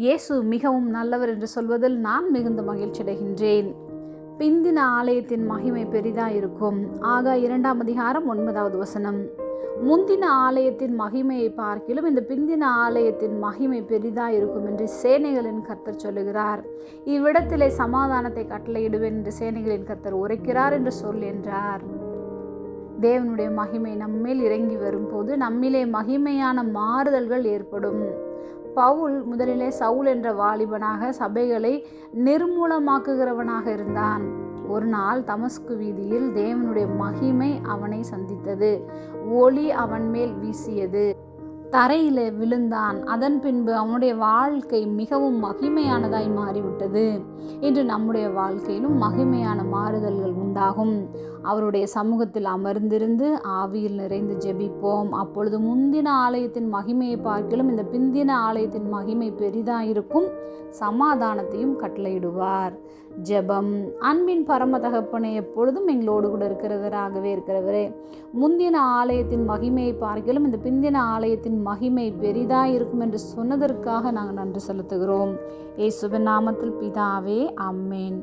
இயேசு மிகவும் நல்லவர் என்று சொல்வதில் நான் மிகுந்த மகிழ்ச்சி அடைகின்றேன். பிந்தின ஆலயத்தின் மகிமை பெரிதாயிருக்கும். ஆகாய் 2:9 முந்தின ஆலயத்தின் மகிமையை பார்க்கிலும் இந்த பிந்தின ஆலயத்தின் மகிமை பெரிதாயிருக்கும் என்று சேனைகளின் கர்த்தர் சொல்லுகிறார். இவ்விடத்திலே சமாதானத்தை கட்டளையிடுவேன் என்று சேனைகளின் கர்த்தர் உரைக்கிறார் என்று சொல் என்றார். தேவனுடைய மகிமை நம்மேல் இறங்கி வரும்போது நம்மிலே மகிமையான மாறுதல்கள் ஏற்படும். பவுல் முதலிலே சவுல் என்ற வாலிபனாக சபைகளை நிர்மூலமாக்குகிறவனாக இருந்தான். ஒரு நாள் தமஸ்கு வீதியில் தேவனுடைய மகிமை அவனை சந்தித்தது. ஒளி அவன் மேல் வீசியது. தரையிலே விழுந்தான். அதன் பின்பு அவனுடைய வாழ்க்கை மிகவும் மகிமையானதாய் மாறிவிட்டது. இன்று நம்முடைய வாழ்க்கையிலும் மகிமையான மாறுதல்கள் உண்டாகும். அவருடைய சமூகத்தில் அமர்ந்திருந்து ஆவியில் நிறைந்து ஜெபிப்போம். அப்பொழுது முந்தின ஆலயத்தின் மகிமையை பார்க்கிலும் இந்த பிந்தின ஆலயத்தின் மகிமை பெரிதாயிருக்கும். சமாதானத்தையும் கட்டளையிடுவார். ஜெபம். அன்பின் பரம தகப்பனே, எப்பொழுதும் எங்களோடு கூட இருக்கிறவராகவே இருக்கிறவரே, முந்தின ஆலயத்தின் மகிமையை பார்க்கிலும் இந்த பிந்தின ஆலயத்தின் மகிமை பெரிதாயிருக்கும் என்று சொன்னதற்காக நாங்கள் நன்றி செலுத்துகிறோம். இயேசுவின் நாமத்தில் பிதாவே, ஆமென்.